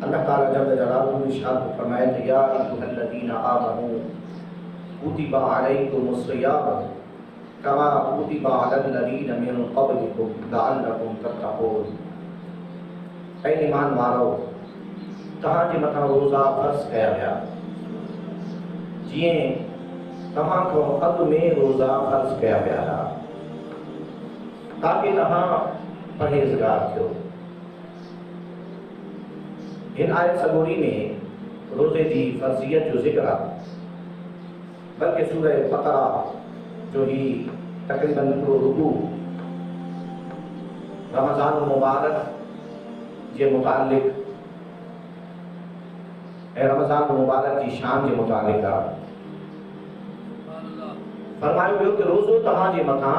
اللہ تعالیٰ جل جلالہ ارشاد فرمائے کہ یا ایھا الذین آمنوا کتب علیکم الصیام کما کتب علی الذین من قبلکم لعلکم تتقون۔ اے ایمان والو، تہاں جے متھاں روزہ فرض کیا گیا جیئں تہاں کو اڳ میں روزہ فرض کیا گیا ہے تاکہ تہاں پرہیزگار تھیو۔ ان آیت سگوری میں روزے دی فرضیت جو ذکر ہے، بلکہ سورہ بقرہ جو ہی تقریباً رکوع رمضان المبارک جے متعلق رمضان المبارک کی شان جے متعلق فرمایا ویو کہ روزو تہاں جے متھاں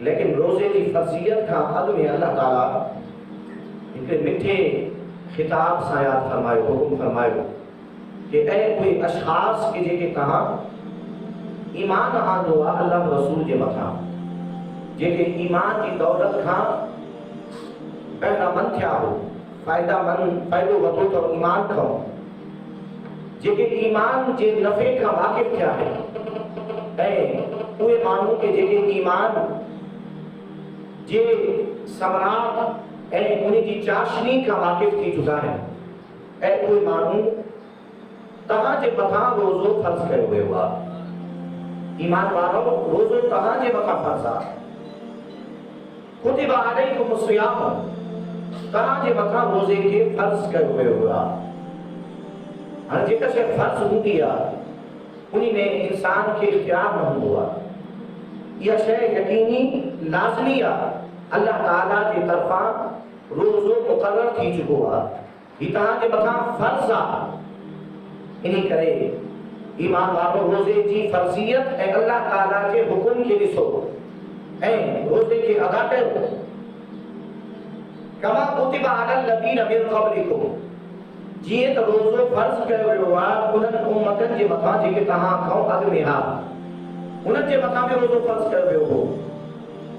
لیکن روزے کی فرضیت کا اڳ میں اللہ تعالیٰ ایک میٹھے خطاب سے یاد فرمائے، حکم فرمائے کہ اے کوئی اشخاص کے جے کہ کہاں ایمان آندو ہے اللہ رسول جے متھاں، جے کہ ایمان کی دولت کھاں بہرہ مند تھیا ہو، فائدو وطو تو ایمان کھاں، جے کہ ایمان جے نفع کا واقف کیا ہے، اے کوئی مانو کہ جے کہ ایمان جے سمرات اے انہی کی چاشنی کا واقف تھی جدا ہے، اے کوئی مانو تہاں جے متھاں روزو فرض کئے ہوئے ہوا۔ ایمان والو، روزو تہاں جے متھاں فرض آ، کتب علیکم الصیام تہاں جے متھاں روزے کے فرض کئے ہوئے ہوا۔ ہر جے کسے فرض ہوندی آ انہی میں انسان کے اختیار نہ ہوا، یہ شے یقینی لازمی آ اللہ تعالیٰ کی طرفاں روزو مقرر تھی چکو آ، یہ تہاں جے متھاں فرض آ۔ انہی کرے ایمان والو روزے کی فرضیت اے اللہ تعالیٰ کے حکم کے ڈسو اے روزے کے ادا کرو، کما کتب علی الذین من قبلکم جیئے تو روزو فرض کئے ہوا انہن امتن جے متھاں جے کہ تہاں کھاؤ اڳ میں ہا، انہن جے متھاں بھی روزو فرض کئے ہو۔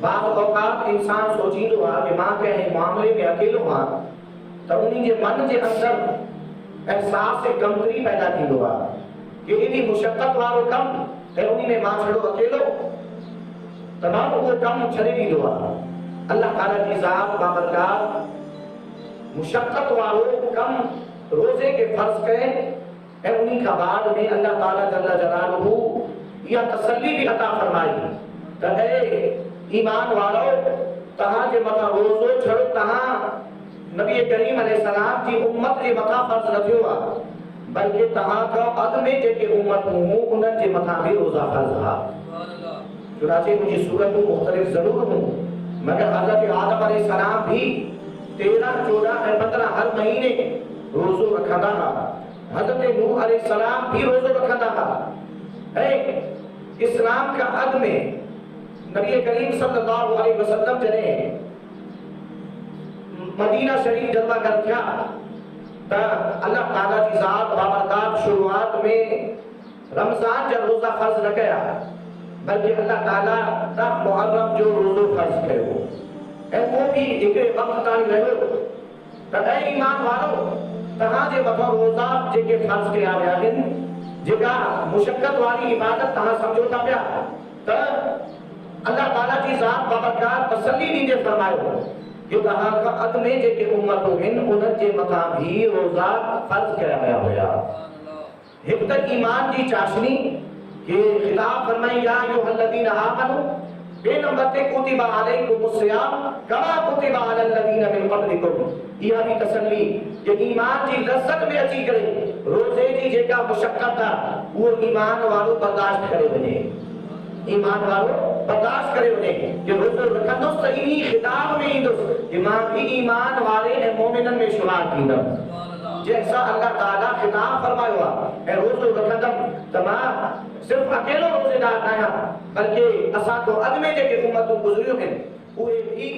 بعض اوقات انسان سوچیندو ہے کہ ماں کہیں معاملے میں اکیلو ہاں تو انہی جے من جے اندر احساس سے کمتری پیدا تھیندو ہے کہ انہی مشقت وارو کم ہے، انہی میں ماں چھڑو اکیلو تمام وہ کم چھڑے دیندو ہے۔ اللہ تعالیٰ کی ذات بابرکات مشقت وارو کم روزے کے فرض کئے اے انہی کا بعد میں اللہ تعالیٰ جل جلالہ یہ تسلی بھی عطا فرمائی کہ اے ایمان والو تہاں جے متھاں روزو چھڑو تہاں نبی کریم علیہ السلام کی امت جے متھاں فرض نہ تھیو آ، بلکہ تہاں کا اڳ میں جے کہ امت ہوں انہن جے متھاں بھی روزہ فرض ہا۔ چنانچہ مجھے صورت مختلف ضرور ہوں مگر حضرت آدم علیہ السلام بھی 13، 14 اور 15 ہر مہینے روزو رکھندا ہا، حضرت نوح علیہ السلام بھی روزو رکھندا ہا۔ اے اسلام کا اڳ میں نبی کریم صلی اللہ علیہ وسلم جنہیں مدینہ شریف جلوہ گر تھیا تا اللہ تعالیٰ کی ذات بابرکات شروعات میں رمضان جب روزہ فرض نہ کیا بلکہ اللہ تعالیٰ تا محرم جو روزو فرض کرے ہو، اے وہ بھی ایک وقت تانی رہے ہو تا اے ایمان والو تہاں جے متھاں روزہ جے کے فرض کیا گیا ہن جگہ مشقت والی عبادت تہاں سمجھوتا پیا تا اللہ تعالیٰ کی ذات بابرکات تسلی دیجے فرمائے ہو جو کہاں کا اڳ میں جے کہ امتوں ہن انہن جے متھاں بھی روزہ فرض کیا گیا ہویا۔ ایک تک ایمان کی چاشنی کہ خطاب فرمائی یا ایھا الذین آمنوا بے نمبر تے کتب علیکم الصیام کما کتب علی الذین من قبلکم، یہ بھی تسلی کہ ایمان کی لذت میں اچھی کرے روزے کی جے کا مشقت تھا وہ ایمان والو برداشت کرے ونے، ایمان والو برداشت کرے انہیں کہ روزو رکھندو صحیح خطاب میں ہی دوست کہ ماں بھی ایمان والے اے مومنن میں شمار کیندم، جیسا اللہ تعالیٰ خطاب فرمائے ہوا اے روزو رکھندم تمام صرف اکیلو روزے دار نہ بلکہ اساں کو اڳ میں جے کہ امتوں گزریوں ہیں وہ بھی